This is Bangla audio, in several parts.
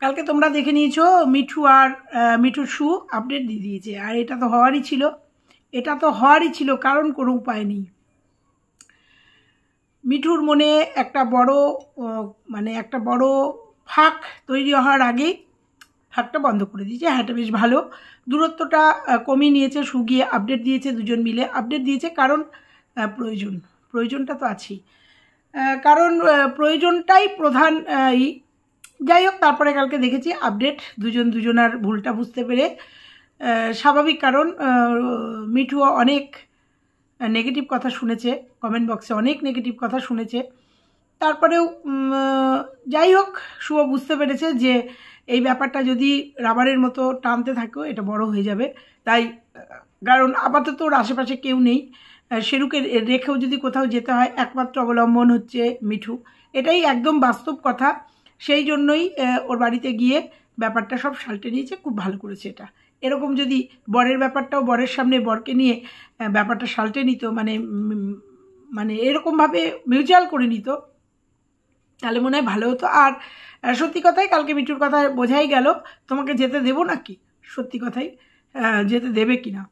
কালকে তোমরা দেখে নিয়েছো মিঠু আর মিঠুর শু আপডেট দিয়ে দিয়েছে। আর এটা তো হওয়ারই ছিল, কারণ কোনো উপায় নেই। মিঠুর মনে একটা বড় ফাঁক তৈরি হওয়ার আগেই ফাঁকটা বন্ধ করে দিয়েছে। হ্যাঁ, এটা বেশ ভালো। দূরত্বটা কমিয়ে নিয়েছে, শু গিয়ে আপডেট দিয়েছে, দুজন মিলে আপডেট দিয়েছে। কারণ প্রয়োজনটা তো আছেই, কারণ প্রয়োজনটাই প্রধান। যাই হোক, তারপরে কালকে দেখেছি আপডেট, দুজনার ভুলটা বুঝতে পেরে স্বাভাবিক। কারণ মিঠু অনেক নেগেটিভ কথা শুনেছে, কমেন্ট বক্সে অনেক নেগেটিভ কথা শুনেছে। তারপরেও যাই হোক, শুভ বুঝতে পেরেছে যে এই ব্যাপারটা যদি রাবারের মতো টানতে থাকেও এটা বড় হয়ে যাবে। তাই কারণ আপাতত ওর আশেপাশে কেউ নেই, শেরুকে রেখেও যদি কোথাও যেতে হয় একমাত্র অবলম্বন হচ্ছে মিঠু। এটাই একদম বাস্তব কথা। সেই জন্যই ওর বাড়িতে গিয়ে ব্যাপারটা সব সালটে নিয়েছে, খুব ভালো করেছে এটা। এরকম যদি বরের ব্যাপারটাও বরের সামনে বরকে নিয়ে ব্যাপারটা সালটে নিত, মানে এরকমভাবে মিউচুয়াল করে নিত, তাহলে মনে হয় ভালো হতো। আর সত্যি কথাই কালকে মিঠুর কথা বোঝাই গেল, তোমাকে যেতে দেবো নাকি, সত্যি কথাই যেতে দেবে কি না,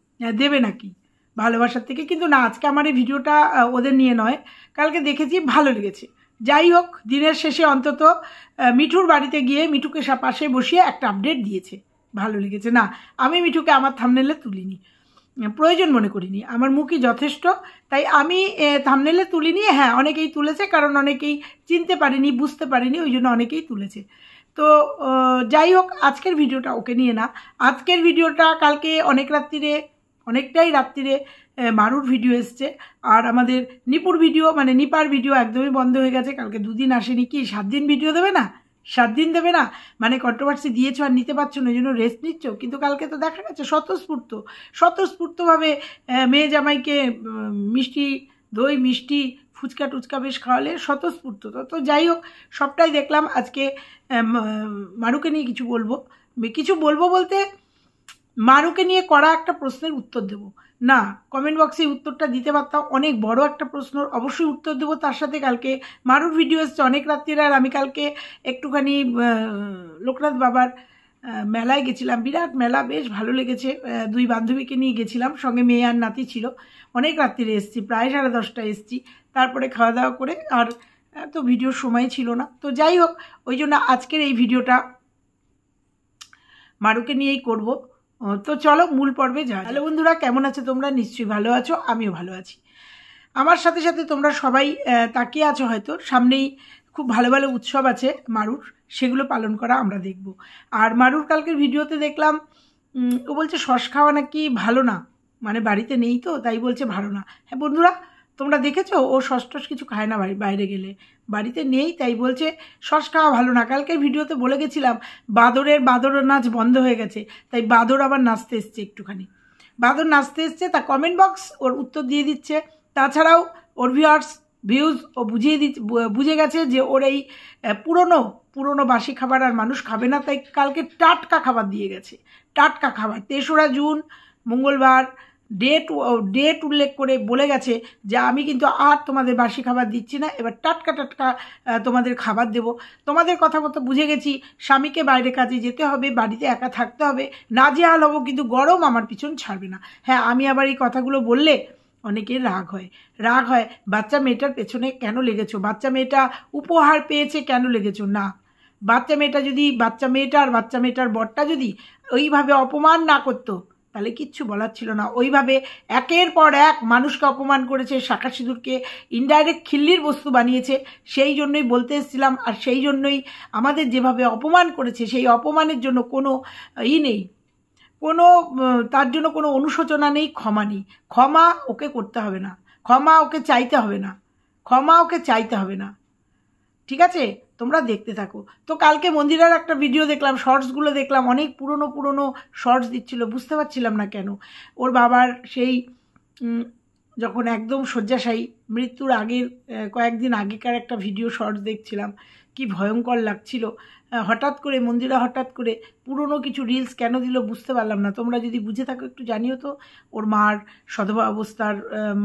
দেবে নাকি ভালোবাসার থেকে। কিন্তু না, আজকে আমার এই ভিডিওটা ওদের নিয়ে নয়, কালকে দেখেছি ভালো লেগেছে। যাই হোক, দিনের শেষে অন্তত মিঠুর বাড়িতে গিয়ে মিঠুকে পাশে বসিয়ে একটা আপডেট দিয়েছে, ভালো লেগেছে। না, আমি মিঠুকে আমার থাম্বনেলে তুলিনি, প্রয়োজন মনে করিনি, আমার মুখই যথেষ্ট, তাই আমি থাম্বনেলে তুলিনি। হ্যাঁ, অনেকেই তুলেছে, কারণ অনেকেই চিনতে পারেনি, বুঝতে পারেনি, ওই জন্য অনেকেই তুলেছে। তো যাই হোক, আজকের ভিডিওটা ওকে নিয়ে না। আজকের ভিডিওটা কালকে অনেকটাই রাত্রিরে মারুর ভিডিও এসছে, আর আমাদের নিপার ভিডিও একদমই বন্ধ হয়ে গেছে। কালকে 2 দিন আসেনি, কি 7 দিন ভিডিও দেবে না? 7 দিন দেবে না, মানে কন্ট্রোভার্সি দিয়েছো আর নিতে পারছো না, ওই জন্য রেস্ট নিচ্ছ। কিন্তু কালকে তো দেখা গেছে স্বতঃস্ফূর্তভাবে মেয়ে জামাইকে দই মিষ্টি ফুচকা টুচকা বেশ খাওয়ালে স্বতঃস্ফূর্ত। তো যাই হোক, সবটাই দেখলাম। আজকে মারুকে নিয়ে কিছু বলবো বলতে মারুকে নিয়ে করা একটা প্রশ্নের উত্তর দেব না, কমেন্ট বক্সে উত্তরটা দিতে পারতাম, অনেক বড় একটা প্রশ্ন, অবশ্যই উত্তর দেবো। তার সাথে কালকে মারুর ভিডিও এসছে অনেক রাত্রিরে, আর আমি কালকে একটুখানি লোকনাথ বাবার মেলায় গেছিলাম, বিরাট মেলা, বেশ ভালো লেগেছে। 2 বান্ধবীকে নিয়ে গেছিলাম, সঙ্গে মেয়ে আর নাতি ছিল। অনেক রাত্রিরে এসছি, প্রায় 10:30টায় এসছি। তারপরে খাওয়া দাওয়া করে আর তো ভিডিওর সময় ছিল না। তো যাই হোক, ওই জন্য আজকের এই ভিডিওটা মারুকে নিয়েই করব। তো চলো মূল পর্বে যাও। হ্যালো বন্ধুরা, কেমন আছো তোমরা? নিশ্চয়ই ভালো আছো, আমিও ভালো আছি। আমার সাথে সাথে তোমরা সবাই তাকিয়ে আছো, হয়তো সামনেই খুব ভালো ভালো উৎসব আছে মারুর, সেগুলো পালন করা আমরা দেখব। আর মারুর কালকের ভিডিওতে দেখলাম ও বলছে সস খাওয়া নাকি ভালো না, মানে বাড়িতে নেই তো তাই বলছে ভালো না। হ্যাঁ বন্ধুরা, তোমরা দেখেছো ও সস টস কিছু খায় না, বাইরে গেলে, বাড়িতে নেই তাই বলছে সস খাওয়া ভালো না। কালকের ভিডিওতে বলে গেছিলাম বাদর নাচ বন্ধ হয়ে গেছে, তাই বাদর আবার নাচতে এসছে, একটুখানি বাদর নাচতে এসছে, তা কমেন্ট বক্স ওর উত্তর দিয়ে দিচ্ছে। তাছাড়াও ওর ভিউজ ও বুঝে গেছে যে ওর এই পুরনো বাসি খাবার আর মানুষ খাবে না, তাই কালকে টাটকা খাবার দিয়ে গেছে। টাটকা খাবার 3রা জুন মঙ্গলবার ডেট উল্লেখ করে বলে গেছে যে আমি কিন্তু আর তোমাদের বাসি খাবার দিচ্ছি না, এবার টাটকা তোমাদের খাবার দেব। তোমাদের কথা মতো বুঝে গেছি, স্বামীকে বাইরে কাজে যেতে হবে, বাড়িতে একা থাকতে হবে, নাজেহাল হব, কিন্তু গরম আমার পিছন ছাড়বে না। হ্যাঁ, আমি আবার এই কথাগুলো বললে অনেকের রাগ হয়, বাচ্চা মেয়েটার পেছনে কেন লেগেছো, বাচ্চা মেয়েটা উপহার পেয়েছে কেন লেগেছো? না, বাচ্চা মেয়েটার বরটা যদি ওইভাবে অপমান না করতো তাহলে কিচ্ছু বলার ছিল না। ওইভাবে একের পর এক মানুষকে অপমান করেছে, শাঁখা সিঁদুরকে ইনডাইরেক্ট খিল্লির বস্তু বানিয়েছে। সেই জন্যই বলতে এসেছিলাম, আর সেই জন্যই আমাদের যেভাবে অপমান করেছে, সেই অপমানের জন্য কোনো নেই, তার জন্য কোনো অনুশোচনা নেই, ক্ষমা নেই। ক্ষমা ওকে করতে হবে না, ক্ষমা ওকে চাইতে হবে না, ঠিক আছে? তোমরা দেখতে থাকো। তো কালকে মন্দিরের একটা ভিডিও দেখলাম, শর্টসগুলো দেখলাম, অনেক পুরনো শর্টস দিচ্ছিল, বুঝতে পারছিলাম না কেন। ওর বাবার সেই যখন একদম শয্যাশায়ী, মৃত্যুর আগের কয়েকদিন আগেকার একটা ভিডিও শর্টস দেখছিলাম, কি ভয়ঙ্কর লাগছিল। হঠাৎ করে মন্দিরা হঠাৎ করে পুরনো কিছু রিলস কেন দিল বুঝতে পারলাম না। তোমরা যদি বুঝে থাকো একটু জানিও তো। ওর মার সধবা অবস্থার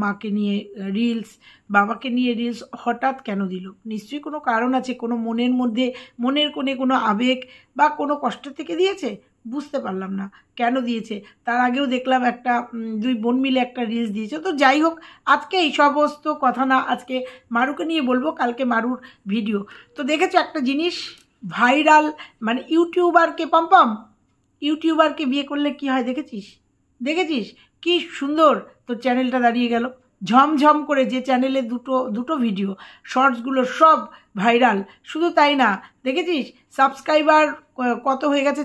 মাকে নিয়ে রিলস, বাবাকে নিয়ে রিলস হঠাৎ কেন দিল? নিশ্চয়ই কোনো কারণ আছে, কোনো মনের মধ্যে, মনের কোণে কোনো আবেগ বা কোনো কষ্ট থেকে দিয়েছে, বুঝতে পারলাম না কেন দিয়েছে। তার আগেও দেখলাম একটা দুই বোন মিলে একটা রিলস দিয়েছে। তো যাই হোক, আজকে এই সমস্ত কথা না, আজকে মারুকে নিয়ে বলবো, কালকে মারুর ভিডিও। তো দেখেছো একটা জিনিস, ভাইরাল মানে ইউটিউবারকে পম্পম, ইউটিউবারকে বিয়ে করলে কি হয় দেখেছিস? দেখেছিস কি সুন্দর তোর চ্যানেলটা দাঁড়িয়ে গেল ঝমঝম করে। যে চ্যানেলে দুটো ভিডিও শর্টসগুলো সব ভাইরাল। শুধু তাই না, দেখেছিস সাবস্ক্রাইবার কত হয়ে গেছে?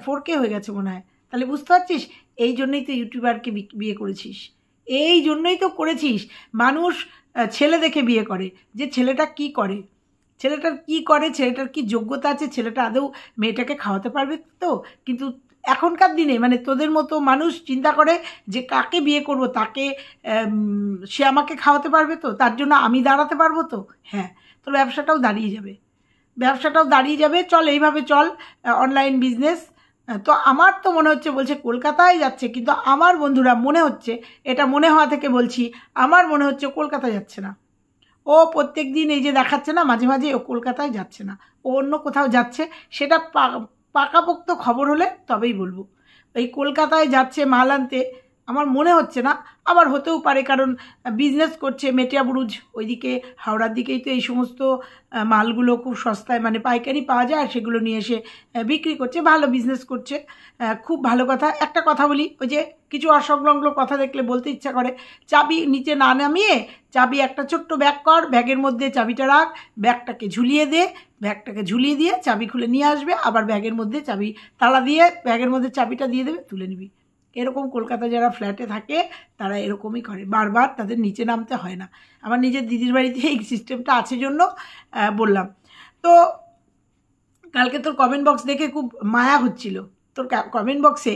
4K হয়ে গেছে মনে হয়। তাহলে বুঝতে পারছিস, এই জন্যই তো ইউটিউবারকে বিয়ে করেছিস, এই জন্যই তো করেছিস। মানুষ ছেলে দেখে বিয়ে করে, যে ছেলেটা কি করে, ছেলেটার কি করে, ছেলেটার কি যোগ্যতা আছে, ছেলেটা আদৌ মেয়েটাকে খাওয়াতে পারবে তো। কিন্তু এখনকার দিনে মানে তোদের মতো মানুষ চিন্তা করে যে কাকে বিয়ে করব, তাকে সে আমাকে খাওয়াতে পারবে তো, তার জন্য আমি দাঁড়াতে পারবো তো। হ্যাঁ, তোর ব্যবসাটাও দাঁড়িয়ে যাবে, ব্যবসাটাও দাঁড়িয়ে যাবে। চল এইভাবে চল, অনলাইন বিজনেস। তো আমার তো মনে হচ্ছে, বলছে কলকাতায় যাচ্ছে, কিন্তু আমার বন্ধুরা মনে হচ্ছে, এটা মনে হওয়া থেকে বলছি, আমার মনে হচ্ছে কলকাতা যাচ্ছে না। ও প্রত্যেক দিন এই যে দেখাচ্ছে না মাঝে মাঝে, ও কলকাতায় যাচ্ছে না, ও অন্য কোথাও যাচ্ছে। সেটা পাকাপোক্ত খবর হলে তবেই বলবো। এই কলকাতায় যাচ্ছে মাল আনতে, আমার মনে হচ্ছে না, আবার হতেও পারে, কারণ বিজনেস করছে মেটিয়াবুরুজ ওইদিকে, হাওড়ার দিকেই তো এই সমস্ত মালগুলো খুব সস্তায় মানে পাইকারি পাওয়া যায়, আর সেগুলো নিয়ে এসে বিক্রি করছে, ভালো বিজনেস করছে, খুব ভালো কথা। একটা কথা বলি, ওই যে কিছু অসংলগ্ন কথা দেখলে বলতে ইচ্ছা করে, চাবি নিচে না নামিয়ে চাবি একটা ছোট্ট ব্যাগ কর, ব্যাগের মধ্যে চাবিটা রাখ, ব্যাগটাকে ঝুলিয়ে দে, ব্যাগটাকে ঝুলিয়ে দিয়ে চাবি খুলে নিয়ে আসবে, আবার ব্যাগের মধ্যে চাবি তালা দিয়ে ব্যাগের মধ্যে চাবিটা দিয়ে দেবে, তুলে নিবি। এরকম কলকাতায় যারা ফ্ল্যাটে থাকে তারা এরকমই করে, বারবার তাদের নিচে নামতে হয় না। আমার নিজের দিদির বাড়িতে এই সিস্টেমটা আছে জন্য বললাম। তো কালকে তোর কমেন্ট বক্স দেখে খুব মায়া হচ্ছিল। তোর কমেন্ট বক্সে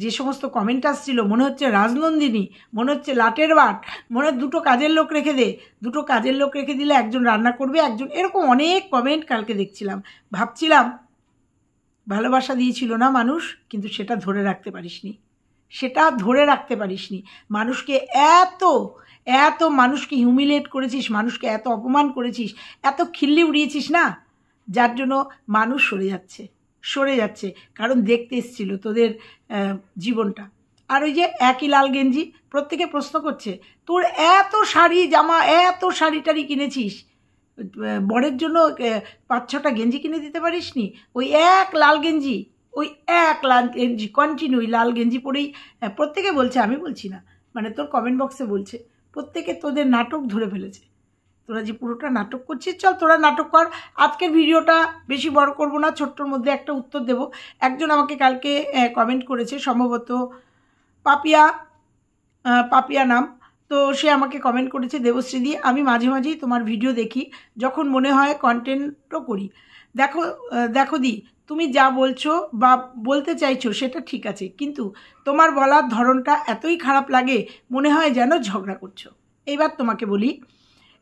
যে সমস্ত কমেন্ট আসছিল, মনে হচ্ছে রাজনন্দিনী, মনে হচ্ছে লাটের বাট, মনে হয় দুটো কাজের লোক রেখে দে, দুটো কাজের লোক রেখে দিলে একজন রান্না করবে, একজন, এরকম অনেক কমেন্ট কালকে দেখছিলাম। ভাবছিলাম ভালোবাসা দিয়েছিল না মানুষ, কিন্তু সেটা ধরে রাখতে পারিসনি, সেটা ধরে রাখতে পারিসনি। মানুষকে এত এত মানুষকে হিউমিলেট করেছিস, মানুষকে এত অপমান করেছিস, এত খিল্লি উড়িয়েছিস না, যার জন্য মানুষ সরে যাচ্ছে, কারণ দেখতে এসেছিল তোদের জীবনটা। আর ওই যে একই লাল গেঞ্জি, প্রত্যেকে প্রশ্ন করছে তোর এত শাড়ি জামা, এত শাড়ি টাড়ি কিনেছিস, বরের জন্য 5-6টা গেঞ্জি কিনে দিতে পারিসনি? ওই এক লাল গেঞ্জি, ওই এক লাল গেঞ্জি কন্টিনিউ লাল গেঞ্জি পরেই প্রত্যেকে বলছে, আমি বলছি না, মানে তোর কমেন্ট বক্সে বলছে, প্রত্যেকে তোদের নাটক ধরে ফেলেছে, তোরা যে পুরোটা নাটক করছিস। চল তোরা নাটক কর। আজকের ভিডিওটা বেশি বড় করব না, ছোট্টর মধ্যে একটা উত্তর দেব। একজন আমাকে কালকে কমেন্ট করেছে, সম্ভবত পাপিয়া নাম। তো সে আমাকে কমেন্ট করেছে, দেবশ্রী দি, আমি মাঝে মাঝেই তোমার ভিডিও দেখি, যখন মনে হয় কন্টেন্টও করি। দেখো দি, তুমি যা বলছো বা বলতে চাইছো সেটা ঠিক আছে, কিন্তু তোমার বলার ধরনটা এতই খারাপ লাগে, মনে হয় যেন ঝগড়া করছো। এইবার তোমাকে বলি,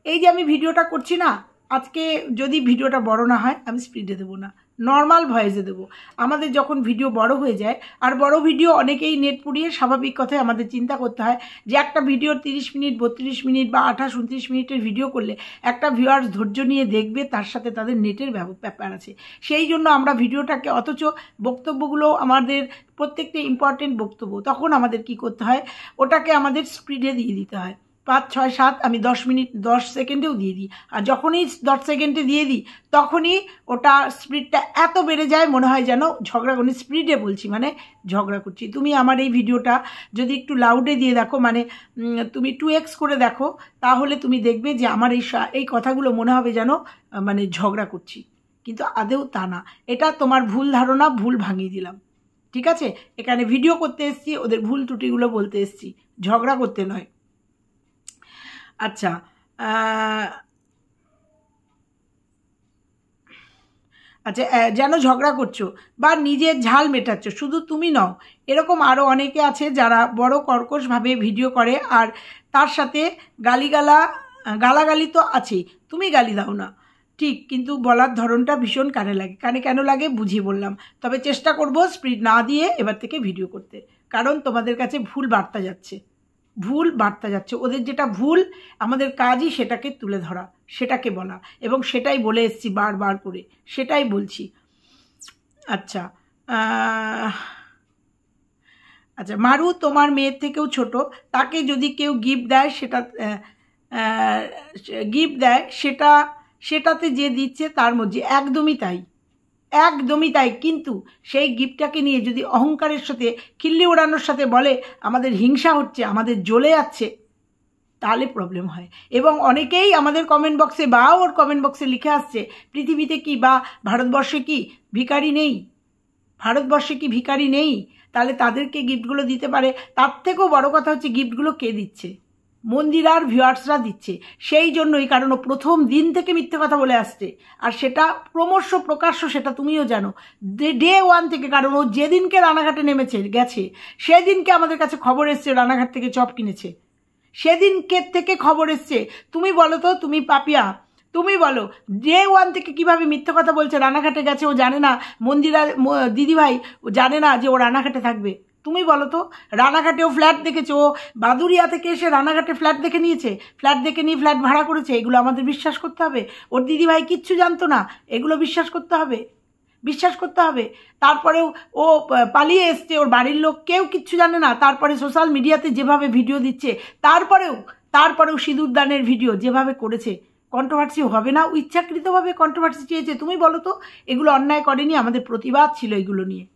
এই যে আমি ভিডিওটা করছি না, আজকে যদি ভিডিওটা বড় না হয়, আমি স্পিডে দেবো না, নর্মাল ভয়েসে দেবো। আমাদের যখন ভিডিও বড় হয়ে যায়, আর বড় ভিডিও অনেকেই নেট পুড়িয়ে, স্বাভাবিক কথায় আমাদের চিন্তা করতে হয় যে একটা ভিডিও 30 মিনিট 32 মিনিট বা 28-29 মিনিটের ভিডিও করলে একটা ভিউয়ার্স ধৈর্য নিয়ে দেখবে, তার সাথে তাদের নেটের ব্যাপার আছে। সেই জন্য আমরা ভিডিওটাকে, অথচ বক্তব্যগুলো আমাদের প্রত্যেকটা ইম্পর্টেন্ট বক্তব্য, তখন আমাদের কি করতে হয়, ওটাকে আমাদের স্পিডে দিয়ে দিতে হয়। 5, 6, 7, আমি 10 মিনিট 10 সেকেন্ডেও দিয়ে দিই। আর যখনই 10 সেকেন্ডে দিয়ে দিই, তখনই ওটা স্পিডটা এত বেড়ে যায়, মনে হয় যেন ঝগড়া করি, স্পিডে বলছি মানে ঝগড়া করছি। তুমি আমার এই ভিডিওটা যদি একটু লাউডে দিয়ে দেখো, মানে তুমি 2x করে দেখো, তাহলে তুমি দেখবে যে আমার এই কথাগুলো মনে হবে যেন মানে ঝগড়া করছি, কিন্তু আদেও তা না। এটা তোমার ভুল ধারণা, ভুল ভাঙিয়ে দিলাম, ঠিক আছে? এখানে ভিডিও করতে এসেছি, ওদের ভুল ত্রুটিগুলো বলতে এসেছি, ঝগড়া করতে নয়। আচ্ছা, যেন ঝগড়া করছো বা নিজের ঝাল মেটাচ্ছ, শুধু তুমি নও, এরকম আরও অনেকে আছে যারা বড় কর্কশভাবে ভিডিও করে, আর তার সাথে গালাগালি তো আছেই, তুমি গালি দাও না, ঠিক, কিন্তু বলার ধরনটা ভীষণ কানে লাগে। কানে কেন লাগে বুঝিয়ে বললাম। তবে চেষ্টা করব স্পিড না দিয়ে এবার থেকে ভিডিও করতে, কারণ তোমাদের কাছে ভুল বার্তা যাচ্ছে, ভুল বার্তা যাচ্ছে। ওদের যেটা ভুল, আমাদের কাজই সেটাকে তুলে ধরা, সেটাকে বলা, এবং সেটাই বলে এসছি বারবার করে, সেটাই বলছি। আচ্ছা আচ্ছা, মারু তোমার মেয়ের থেকেও ছোট, তাকে যদি কেউ গিফট দেয় সেটাতে যে দিচ্ছে তার মধ্যে একদমই তাই, একদমই তাই। কিন্তু সেই গিফটটাকে নিয়ে যদি অহংকারের সাথে, খিল্লি ওড়ানোর সাথে বলে আমাদের হিংসা হচ্ছে, আমাদের জ্বলে যাচ্ছে, তাহলে প্রবলেম হয়। এবং অনেকেই আমাদের কমেন্ট বক্সে বা ওর কমেন্ট বক্সে লিখে আসছে, পৃথিবীতে কি বা ভারতবর্ষে কি ভিখারি নেই, ভারতবর্ষে কি ভিখারি নেই? তাহলে তাদেরকে গিফটগুলো দিতে পারে। তার থেকেও বড় কথা হচ্ছে গিফটগুলো কে দিচ্ছে? মন্দিরার ভিউয়ার্সরা দিচ্ছে। সেই জন্যই, কারণ ও প্রথম দিন থেকে মিথ্যে কথা বলে আসছে, আর সেটা ক্রমশ প্রকাশ্য, সেটা তুমিও জানো, ডে ওয়ান থেকে। কারণ ও যেদিনকে রানাঘাটে গেছে সেদিনকে আমাদের কাছে খবর এসছে রানাঘাট থেকে চপ কিনেছে, সেদিনকে থেকে খবর এসছে। তুমি বলো তো, তুমি পাপিয়া, তুমি বলো ডে ওয়ান থেকে কিভাবে মিথ্যে কথা বলছে? রানাঘাটে গেছে, ও জানে না মন্দিরা দিদিভাই, ও জানে না যে ও রানাঘাটে থাকবে? তুমি বলো তো, রানাঘাটেও ফ্ল্যাট দেখেছে, ও বাদুরিয়া থেকে এসে রানাঘাটে ফ্ল্যাট দেখে নিয়েছে, ফ্ল্যাট দেখে নিয়ে ফ্ল্যাট ভাড়া করেছে, এগুলো আমাদের বিশ্বাস করতে হবে? ওর দিদিভাই কিচ্ছু জানতো না, এগুলো বিশ্বাস করতে হবে, বিশ্বাস করতে হবে। তারপরেও ও পালিয়ে এসছে, ওর বাড়ির লোক কেউ কিচ্ছু জানে না। তারপরে সোশ্যাল মিডিয়াতে যেভাবে ভিডিও দিচ্ছে, তারপরেও সিঁদুর দানের ভিডিও যেভাবে করেছে, কন্ট্রোভার্সি হবে না? ও ইচ্ছাকৃতভাবে কন্ট্রোভার্সি চেয়েছে। তুমি বলো তো, এগুলো অন্যায় করেনি? আমাদের প্রতিবাদ ছিল এগুলো নিয়ে।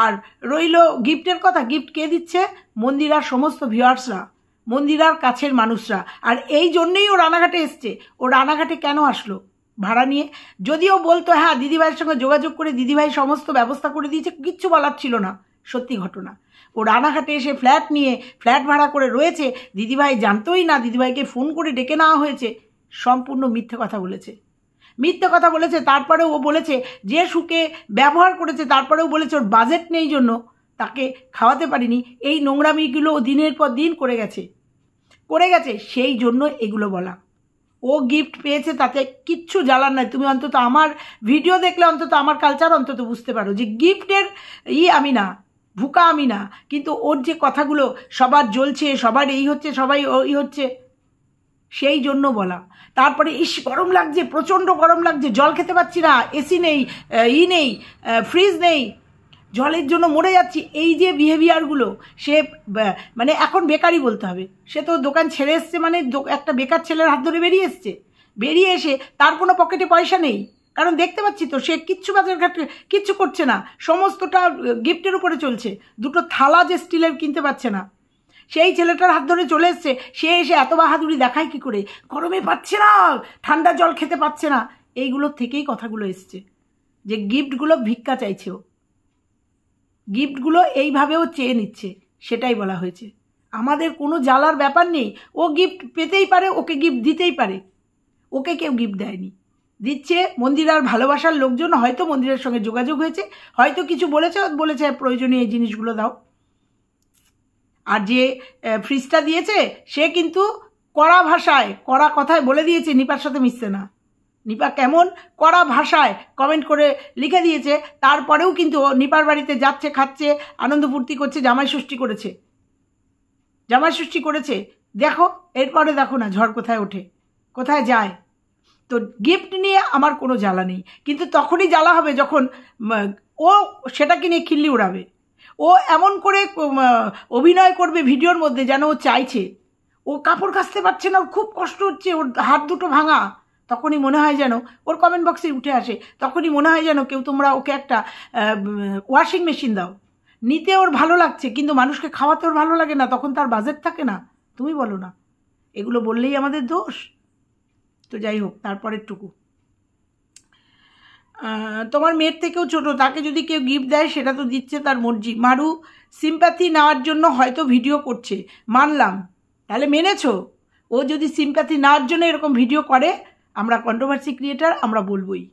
আর রইল গিফটের কথা, গিফট কে দিচ্ছে? মন্দিরার সমস্ত ভিউয়ার্সরা, মন্দিরার কাছের মানুষরা। আর এই জন্যেই ও রানাঘাটে এসছে। ও রানাঘাটে কেন আসলো? ভাড়া নিয়ে। যদিও বলতো হ্যাঁ দিদিভাইয়ের সঙ্গে যোগাযোগ করে দিদিভাই সমস্ত ব্যবস্থা করে দিয়েছে, কিচ্ছু বলার ছিল না, সত্যি ঘটনা। ও রানাঘাটে এসে ফ্ল্যাট নিয়ে ফ্ল্যাট ভাড়া করে রয়েছে, দিদিভাই জানতোই না, দিদিভাইকে ফোন করে ডেকে নেওয়া হয়েছে। সম্পূর্ণ মিথ্যে কথা বলেছে। তারপরেও ও বলেছে যে সুখে ব্যবহার করেছে, তারপরেও বলেছে ওর বাজেট নেই জন্য তাকে খাওয়াতে পারিনি। এই নোংরামিগুলো ও দিনের পর দিন করে গেছে, সেই জন্য এগুলো বলা। ও গিফট পেয়েছে, তাতে কিচ্ছু জ্বালার নাই। তুমি অন্তত আমার ভিডিও দেখলে, অন্তত আমার কালচার অন্তত বুঝতে পারো যে গিফটের আমি না, ভুকা আমি না। কিন্তু ওর যে কথাগুলো, সবার জ্বলছে, সবার এই হচ্ছে, সবাই ওই হচ্ছে, সেই জন্য বলা। তারপরে গরম লাগছে, প্রচণ্ড গরম লাগছে, জল খেতে পাচ্ছি না, এসি নেই, নেই, ফ্রিজ নেই, জলের জন্য মরে যাচ্ছি। এই যে বিহেভিয়ারগুলো, সে মানে এখন বেকারই বলতে হবে। সে তো দোকান ছেড়ে এসছে, মানে একটা বেকার ছেলের হাত ধরে বেরিয়ে এসে তার কোনো পকেটে পয়সা নেই। কারণ দেখতে পাচ্ছি তো, সে কিচ্ছু বাজারঘাটে কিচ্ছু করছে না, সমস্তটা গিফটের উপরে চলছে। দুটো থালা যে স্টিলের কিনতে পারছে না, সেই ছেলেটার হাত ধরে চলে এসছে। সে এসে এত বাহাদুরি দেখায় কি করে? গরমে পাচ্ছে না, ঠান্ডা জল খেতে পাচ্ছে না। এইগুলোর থেকেই কথাগুলো এসছে, যে গিফটগুলো ভিক্ষা চাইছে, ও গিফটগুলো এইভাবেও চেয়ে নিচ্ছে, সেটাই বলা হয়েছে। আমাদের কোনো জ্বালার ব্যাপার নেই। ও গিফট পেতেই পারে, ওকে গিফট দিতেই পারে। ওকে কেউ গিফট দেয়নি, দিচ্ছে মন্দিরার ভালোবাসার লোকজন। হয়তো মন্দিরের সঙ্গে যোগাযোগ হয়েছে, হয়তো কিছু বলেছে প্রয়োজনীয় এই জিনিসগুলো দাও। আর যে ফ্রিজটা দিয়েছে, সে কিন্তু কড়া ভাষায়, কড়া কথায় বলে দিয়েছে নিপার সাথে মিশছে না। নিপা কেমন কড়া ভাষায় কমেন্ট করে লিখে দিয়েছে। তারপরেও কিন্তু নিপার বাড়িতে যাচ্ছে, খাচ্ছে, আনন্দ ফুর্তি করছে, জামাই ষষ্ঠী করেছে। দেখো, এরপরে দেখো না ঝড় কোথায় ওঠে, কোথায় যায়। তো গিফট নিয়ে আমার কোনো জ্বালা নেই, কিন্তু তখনই জ্বালা হবে যখন ও সেটাকে নিয়ে খিল্লি উড়াবে। ও এমন করে অভিনয় করবে ভিডিওর মধ্যে যেন ও চাইছে, ও কাপড় কাচতে পারছে না, ওর খুব কষ্ট হচ্ছে, ওর হাত দুটো ভাঙা। তখনই মনে হয় যেন, ওর কমেন্ট বক্সে উঠে আসে, তখনই মনে হয় যেন কেউ তোমরা ওকে একটা ওয়াশিং মেশিন দাও। নিতে ওর ভালো লাগছে, কিন্তু মানুষকে খাওয়াতে ওর ভালো লাগে না, তখন তার বাজেট থাকে না। তুমি বলো না, এগুলো বললেই আমাদের দোষ? তো যাই হোক, তারপরের টুকু, তোমার মেয়ের থেকেও ছোট, তাকে যদি কেউ গিফট দেয় সেটা তো দিচ্ছে তার মর্জি। মারু সিম্প্যাথি নেওয়ার জন্য হয়তো ভিডিও করছে, মানলাম, তাহলে মেনেছো। ও যদি সিম্প্যাথি নেওয়ার জন্য এরকম ভিডিও করে, আমরা কন্ট্রোভার্সি ক্রিয়েটার, আমরা বলবোই,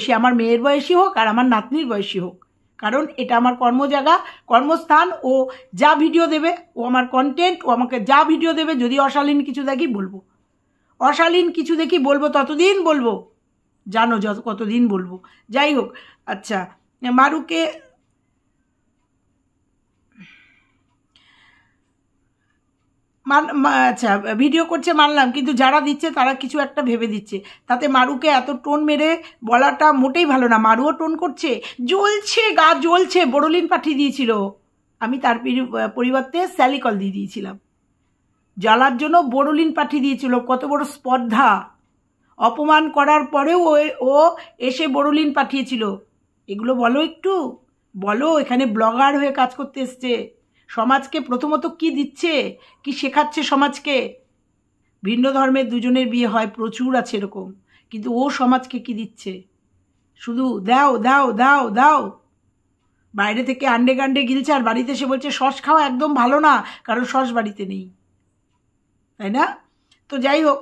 সে আমার মেয়ের বয়সী হোক আর আমার নাতনির বয়সী হোক। কারণ এটা আমার কর্মজায়গা, কর্মস্থান। ও যা ভিডিও দেবে, ও আমার কন্টেন্ট, ও আমাকে যা ভিডিও দেবে, যদি অশালীন কিছু দেখি বলবো। অশালীন কিছু দেখি বলবো, ততদিন বলবো, জানো যত কতদিন বলবো। যাই হোক, আচ্ছা মারুকে আচ্ছা ভিডিও করছে মানলাম, কিন্তু যারা দিচ্ছে তারা কিছু একটা ভেবে দিচ্ছে, তাতে মারুকে এত টোন মেরে বলাটা মোটেই ভালো না। মারুও টোন করছে, জ্বলছে, গা জ্বলছে, বোরোলিন পাঠিয়ে দিয়েছিল, আমি তার পরিবর্তে স্যালিকল দিয়ে দিয়েছিলাম। জ্বালার জন্য বোরোলিন পাঠিয়ে দিয়েছিল, কত বড় স্পর্ধা! অপমান করার পরেও ও এসে বোরোলিন পাঠিয়েছিল। এগুলো বলো, একটু বলো। এখানে ব্লগার হয়ে কাজ করতে এসছে, সমাজকে প্রথমত কি দিচ্ছে, কি শেখাচ্ছে সমাজকে? ভিন্ন ধর্মের দুজনের বিয়ে হয়, প্রচুর আছে এরকম, কিন্তু ও সমাজকে কি দিচ্ছে? শুধু দাও দাও দাও দাও। বাইরে থেকে আন্ডে গান্ডে গিলছে, আর বাড়িতে এসে বলছে সস খাওয়া একদম ভালো না, কারণ সস বাড়িতে নেই, তাই না? তো যাই হোক,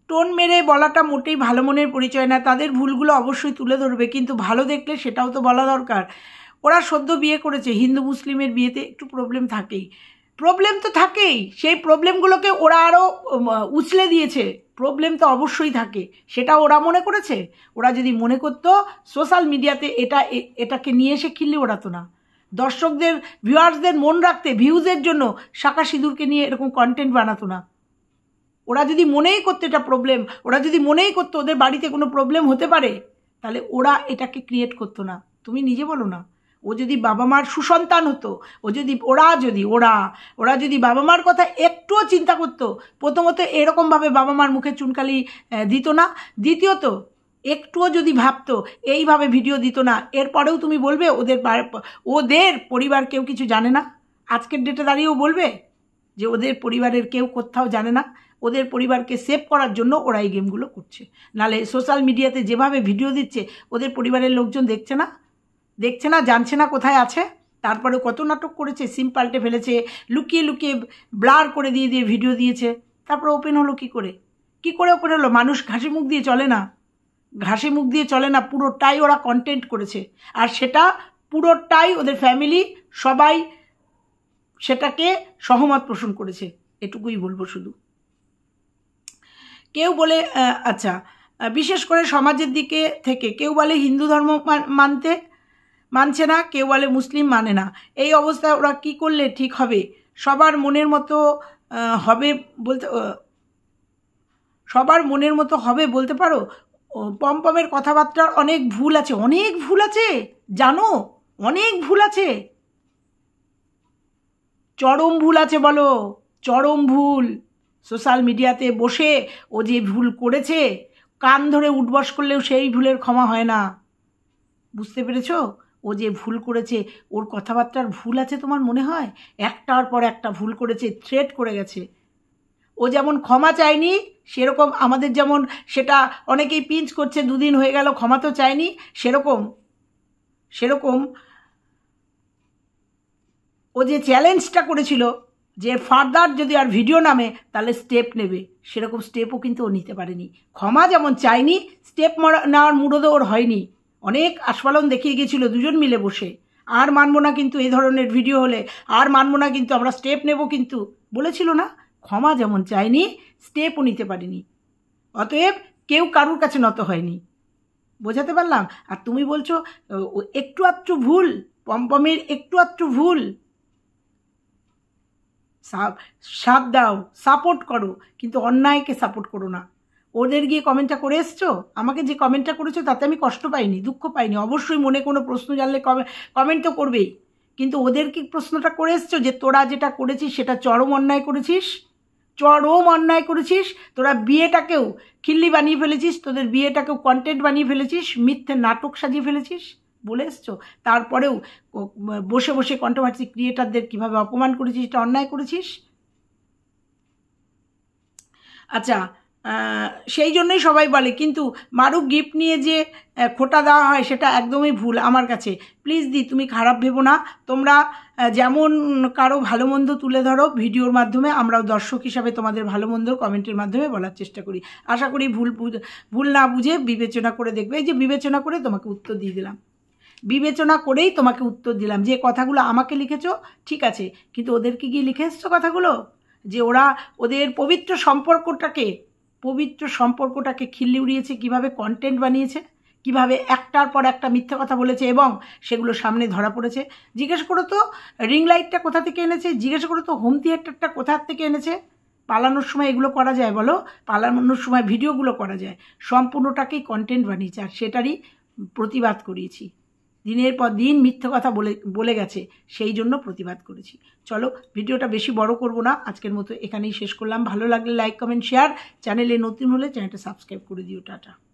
টোন মেরে বলাটা মোটেই ভালো মনের পরিচয় না। তাদের ভুলগুলো অবশ্যই তুলে ধরবে, কিন্তু ভালো দেখলে সেটাও তো বলা দরকার। ওরা সদ্য বিয়ে করেছে, হিন্দু মুসলিমের বিয়েতে একটু প্রবলেম থাকেই, প্রবলেম তো থাকেই, সেই প্রবলেমগুলোকে ওরা আরও উছলে দিয়েছে। প্রবলেম তো অবশ্যই থাকে, সেটা ওরা মনে করেছে। ওরা যদি মনে করতো সোশ্যাল মিডিয়াতে এটাকে নিয়ে এসে খিল্লি ওড়াতো না। দর্শকদের, ভিউয়ার্সদের মন রাখতে, ভিউজের জন্য শাঁখা সিঁদুরকে নিয়ে এরকম কন্টেন্ট বানাতো না। ওরা যদি মনেই করতো এটা প্রবলেম, ওরা যদি মনেই করতো ওদের বাড়িতে কোনো প্রবলেম হতে পারে, তাহলে ওরা এটাকে ক্রিয়েট করতো না। তুমি নিজে বলো না, ও যদি বাবা মার সুসন্তান হতো, ওরা যদি বাবা মার কথা একটুও চিন্তা করতো, প্রথমত এরকমভাবে বাবা মার মুখে চুনকালি দিত না, দ্বিতীয়ত একটুও যদি ভাবতো এইভাবে ভিডিও দিত না। এরপরেও তুমি বলবে ওদের পরিবার কেউ কিছু জানে না? আজকের ডেটে দাঁড়িয়েও বলবে যে ওদের পরিবারের কেউ কোথাও জানে না? ওদের পরিবারকে সেভ করার জন্য ওরা এই গেমগুলো করছে। নালে সোশ্যাল মিডিয়াতে যেভাবে ভিডিও দিচ্ছে, ওদের পরিবারের লোকজন দেখছে না, জানছে না কোথায় আছে। তারপরে কত নাটক করেছে, সিম পাল্টে ফেলেছে, লুকিয়ে লুকিয়ে ব্লার করে দিয়ে ভিডিও দিয়েছে। তারপরে ওপেন হলো কি করে ওপেন হলো? মানুষ ঘাসে মুখ দিয়ে চলে না, পুরোটাই ওরা কন্টেন্ট করেছে, আর সেটা পুরোটাই ওদের ফ্যামিলি সবাই সেটাকে সহমত পোষণ করেছে। এটুকুই বলবো শুধু। কেউ বলে আচ্ছা, বিশেষ করে সমাজের দিকে থেকে কেউ বলে হিন্দু ধর্ম মানছে না, কেউ বলে মুসলিম মানে না। এই অবস্থায় ওরা কি করলে ঠিক হবে? সবার মনের মতো হবে বলতে পারো? পমপমের কথাবার্তার অনেক ভুল আছে, জানো, অনেক ভুল আছে, চরম ভুল আছে, বলো চরম ভুল। সোশ্যাল মিডিয়াতে বসে ও যে ভুল করেছে, কান ধরে উঠবস করলেও সেই ভুলের ক্ষমা হয় না। বুঝতে পেরেছ? ও যে ভুল করেছে, ওর কথাবার্তার ভুল আছে তোমার মনে হয়? একটার পর একটা ভুল করেছে, থ্রেট করে গেছে। ও যেমন ক্ষমা চায়নি, সেরকম আমাদের যেমন সেটা অনেকেই পিঞ্চ করছে, 2 দিন হয়ে গেল ক্ষমা তো চায়নি, সেরকম ও যে চ্যালেঞ্জটা করেছিল যে ফার্দার যদি আর ভিডিও নামে তাহলে স্টেপ নেবে, সেরকম স্টেপও কিন্তু ও নিতে পারেনি। ক্ষমা যেমন চায়নি, স্টেপ নেওয়ার মুরদও ওর হয়নি। অনেক আস্ফালন দেখিয়ে গেছিল দুজন মিলে বসে, আর মানবো না কিন্তু এই ধরনের ভিডিও হলে, আর মানবো না কিন্তু, আমরা স্টেপ নেব কিন্তু, বলেছিল না? ক্ষমা যেমন চায়নি, স্টেপও নিতে পারেনি। অতএব কেউ কারুর কাছে নত হয়নি। বোঝাতে পারলাম? আর তুমি বলছো একটু আধটু ভুল, পমপমের একটু আধটু ভুল, সাথ দাও, সাপোর্ট করো, কিন্তু অন্যায়কে সাপোর্ট করো না। ওদের গিয়ে কমেন্টটা করে এসছো, আমাকে যে কমেন্টটা করেছো তাতে আমি কষ্ট পাইনি, দুঃখ পাইনি। অবশ্যই মনে কোনো প্রশ্ন জানলে কমেন্ট তো করবেই, কিন্তু ওদের কি প্রশ্নটা করে এসছো যে তোরা যেটা করেছিস সেটা চরম অন্যায় করেছিস, তোরা বিয়েটাকেও খিল্লি বানিয়ে ফেলেছিস, তোদের বিয়েটাকেও কন্টেন্ট বানিয়ে ফেলেছিস, মিথ্যে নাটক সাজিয়ে ফেলেছিস বলে এসছো। তারপরেও বসে বসে কন্ট্রোভার্সি ক্রিয়েটারদের কীভাবে অপমান করেছিস, এটা অন্যায় করেছিস। আচ্ছা, সেই জন্যই সবাই বলে, কিন্তু মারুক গিফট নিয়ে যে খোটা দেওয়া হয় সেটা একদমই ভুল আমার কাছে। প্লিজ দি, তুমি খারাপ ভেবো না। তোমরা যেমন কারো ভালো মন্দ তুলে ধরো ভিডিওর মাধ্যমে, আমরাও দর্শক হিসাবে তোমাদের ভালো মন্দ কমেন্টের মাধ্যমে বলার চেষ্টা করি। আশা করি ভুল না বুঝে বিবেচনা করে দেখবে। এই যে বিবেচনা করে তোমাকে উত্তর দিয়ে দিলাম। বিবেচনা করেই তোমাকে উত্তর দিলাম। যে কথাগুলো আমাকে লিখেছো ঠিক আছে, কিন্তু ওদেরকে গিয়ে লিখে এসছো কথাগুলো, যে ওরা ওদের পবিত্র সম্পর্কটাকে খিল্লি উড়িয়েছে, কীভাবে কন্টেন্ট বানিয়েছে, কিভাবে একটার পর একটা মিথ্যা কথা বলেছে এবং সেগুলো সামনে ধরা পড়েছে। জিজ্ঞেস করো তো রিং লাইটটা কোথা থেকে এনেছে, জিজ্ঞেস করো তো হোম থিয়েটারটা কোথা থেকে এনেছে। পালানোর সময় এগুলো করা যায় বলো? পালানোর সময় ভিডিওগুলো করা যায়? সম্পূর্ণটাকেই কন্টেন্ট বানিয়েছে, আর সেটারই প্রতিবাদ করিয়েছি। দিনের পর দিন মিথ্যে কথা বলে গেছে, সেই জন্য প্রতিবাদ করেছি। চলো ভিডিওটা বেশি বড় করব না, আজকের মতো এখানেই শেষ করলাম। ভালো লাগলে লাইক কমেন্ট শেয়ার, চ্যানেলে নতুন হলে চ্যানেলটা সাবস্ক্রাইব করে দিও। টাটা।